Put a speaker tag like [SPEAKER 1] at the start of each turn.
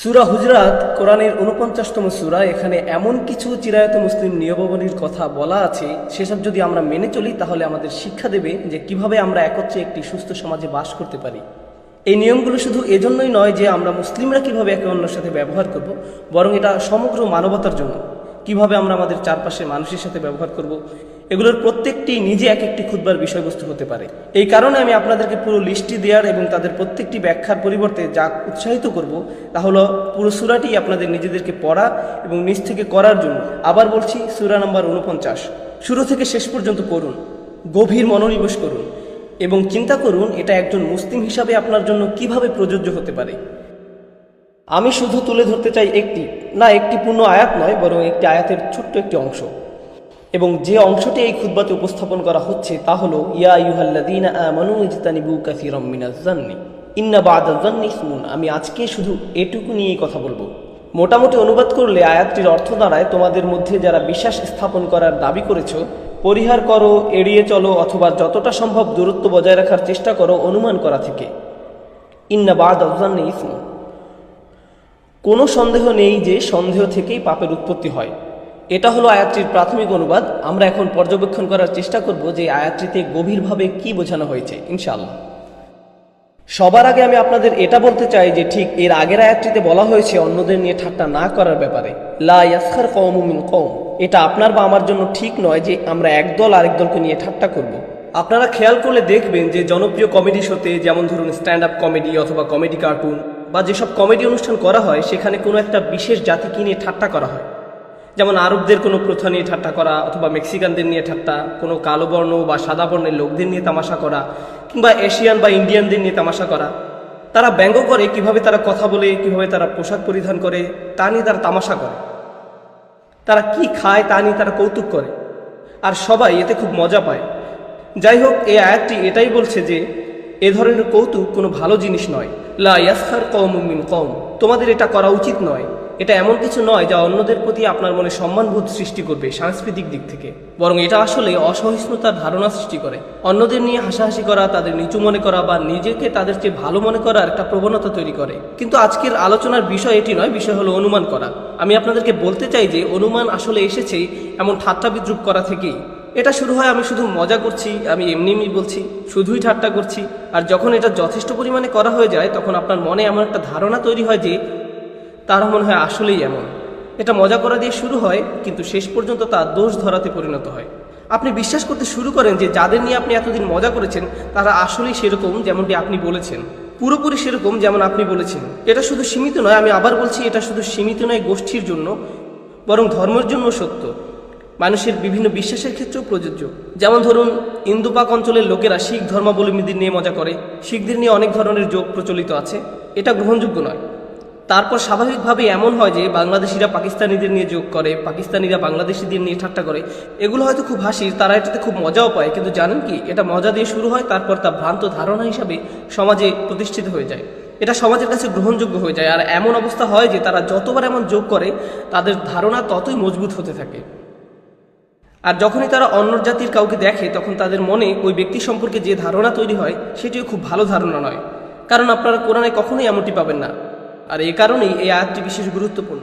[SPEAKER 1] সূরা হুজরাত কোরআনের ৪৯তম সূরা। এখানে এমন কিছু চিরায়ত মুসলিম নিয়মাবলীর কথা বলা আছে, সেসব যদি আমরা মেনে চলি তাহলে আমাদের শিক্ষা দেবে যে কিভাবে আমরা একত্রে একটি সুস্থ সমাজে বাস করতে পারি। এই নিয়মগুলো শুধু এজন্যই নয় যে আমরা মুসলিমরা কিভাবে একে অন্যের সাথে ব্যবহার করব, বরং এটা সমগ্র মানবতার জন্য। কিভাবে আমরা আমাদের চারপাশে মানুষের সাথে ব্যবহার করব, এগুলোর প্রত্যেকটি নিজে এক একটি খুতবার বিষয়বস্তু হতে পারে। এই কারণে আমি আপনাদেরকে পুরো লিস্টটি দেওয়ার এবং তাদের প্রত্যেকটি ব্যাখ্যার পরিবর্তে যা উৎসাহিত করব তা হলো পুরো সূরাটি আপনাদের নিজেদেরকে পড়া এবং নিজ থেকে করার জন্য। আবার বলছি, সূরা নম্বর ৪৯, শুরু থেকে শেষ পর্যন্ত পড়ুন, গভীর মনোনিবেশ করুন এবং চিন্তা করুন এটা একজন মুসলিম হিসাবে আপনার জন্য কিভাবে প্রযোজ্য হতে পারে। আমি শুধু তুলে ধরতে চাই একটি পূর্ণ আয়াত নয়, বরং একটি আয়াতের ছোট্ট একটি অংশ। এবং যে অংশটি এই খুতবাতে উপস্থাপন করা হচ্ছে তা হলো, ইয়া আইয়ুহাল্লাযীনা আমানু ইজতানিবু কাসীরাম মিনাজ-যান্নি ইন্না বা'দাজ-যান্নি ইসমুন। আমি আজকে শুধু এটুকু নিয়েই কথা বলবো। মোটামুটি অনুবাদ করলে আয়াতটির অর্থ দাঁড়ায়, তোমাদের মধ্যে যারা বিশ্বাস স্থাপন করার দাবি করেছো, পরিহার করো, এড়িয়ে চলো অথবা যতটা সম্ভব দূরত্ব বজায় রাখার চেষ্টা করো অনুমান করা থেকে। ইন্না বা'দাজ-যান্নি ইসমুন। কোনো সন্দেহ নেই যে সন্দেহ থেকেই পাপের উৎপত্তি হয়। এটা হলো আয়াতটির প্রাথমিক অনুবাদ। আমরা এখন পর্যবেক্ষণ করার চেষ্টা করব যে আয়াতটিতে গভীরভাবে কি বোঝানো হয়েছে ইনশাআল্লাহ। সবার আগে আমি আপনাদের এটা বলতে চাই যে ঠিক এর আগের আয়াতটিতে বলা হয়েছে অন্যদের নিয়ে ঠাট্টা না করার ব্যাপারে। লা ইয়াসখার কওমুম মিন কওম। এটা আপনার বা আমার জন্য ঠিক নয় যে আমরা একদল আরেক দলকে নিয়ে ঠাট্টা করব। আপনারা খেয়াল করলে দেখবেন যে জনপ্রিয় কমেডি শোতে, যেমন ধরুন স্ট্যান্ড আপ কমেডি অথবা কমেডি কার্টুন বা যেসব কমেডি অনুষ্ঠান করা হয়, সেখানে কোনো একটা বিশেষ জাতিকে নিয়ে ঠাট্টা করা হয়। যেমন আরবদের কোনো প্রথা নিয়ে ঠাট্টা করা, অথবা মেক্সিকানদের নিয়ে ঠাট্টা, কোনো কালো বর্ণ বা সাদা বর্ণের লোকদের নিয়ে তামাশা করা, কিংবা এশিয়ান বা ইন্ডিয়ানদের নিয়ে তামাশা করা। তারা ব্যঙ্গ করে কিভাবে তারা কথা বলে, কিভাবে তারা পোশাক পরিধান করে, তা নিয়ে তারা তামাশা করে। তারা কি খায় তা নিয়ে তারা কৌতুক করে, আর সবাই এতে খুব মজা পায়। যাই হোক, এই আয়াতটি এটাই বলছে যে এ ধরনের কৌতুক কোনো ভালো জিনিস নয়। লা ইয়াসখার কওমুম মিন কওম। তোমাদের এটা করা উচিত নয়। এটা এমন কিছু নয় যা অন্যদের প্রতি আপনার মনে সম্মানবোধ সৃষ্টি করবে সাংস্কৃতিক দিক থেকে, বরং এটা আসলে অসহিষ্ণুতার ধারণা সৃষ্টি করে। অন্যদের নিয়ে হাসাহাসি করা, তাদের নিচু মনে করা বা নিজেকে তাদের চেয়ে ভালো মনে করার একটা প্রবণতা তৈরি করে। কিন্তু আজকের আলোচনার বিষয় এটি নয়, বিষয় হলো অনুমান করা। আমি আপনাদেরকে বলতে চাই যে অনুমান আসলে এসেছে এমন ঠাট্টা বিদ্রুপ করা থেকেই। এটা শুরু হয় আমি শুধু মজা করছি, আমি এমনি বলছি, শুধুই ঠাট্টা করছি। আর যখন এটা যথেষ্ট পরিমাণে করা হয়ে যায়, তখন আপনার মনে এমন একটা ধারণা তৈরি হয় যে তারা মনে হয় আসলেই এমন। এটা মজা করা দিয়ে শুরু হয়, কিন্তু শেষ পর্যন্ত তা দোষ ধরাতে পরিণত হয়। আপনি বিশ্বাস করতে শুরু করেন যে যাদের নিয়ে আপনি এতদিন মজা করেছেন তারা আসলেই সেরকম যেমনটি আপনি বলেছেন, পুরোপুরি সেরকম যেমন আপনি বলেছেন। এটা শুধু সীমিত নয়, আমি আবার বলছি, এটা শুধু সীমিত নয় গোষ্ঠীর জন্য, বরং ধর্মের জন্য সত্য। মানুষের বিভিন্ন বিশ্বাসের ক্ষেত্রেও প্রযোজ্য। যেমন ধরুন, ইন্দো পাক অঞ্চলের লোকেরা শিখ ধর্মাবলম্বীদের নিয়ে মজা করে, শিখদের নিয়ে অনেক ধরনের জোক প্রচলিত আছে। এটা গ্রহণযোগ্য নয়। তারপর স্বাভাবিকভাবে এমন হয় যে বাংলাদেশিরা পাকিস্তানিদের নিয়ে যোগ করে, পাকিস্তানিরা বাংলাদেশিদের নিয়ে ঠাট্টা করে। এগুলো হয়তো খুব হাসির, তারা এটাতে খুব মজাও পায়, কিন্তু জানেন কি, এটা মজা দিয়ে শুরু হয়, তারপর তা ভ্রান্ত ধারণা হিসাবে সমাজে প্রতিষ্ঠিত হয়ে যায়। এটা সমাজের কাছে গ্রহণযোগ্য হয়ে যায়। আর এমন অবস্থা হয় যে তারা যতবার এমন যোগ করে, তাদের ধারণা ততই মজবুত হতে থাকে। আর যখনই তারা অন্য জাতির কাউকে দেখে, তখন তাদের মনে ওই ব্যক্তি সম্পর্কে যে ধারণা তৈরি হয়, সেটিও খুব ভালো ধারণা নয়। কারণ আপনারা কোরআনে কখনোই এমনটি পাবেন না। আর এ কারণেই এই আয়াতটি বিশেষ গুরুত্বপূর্ণ।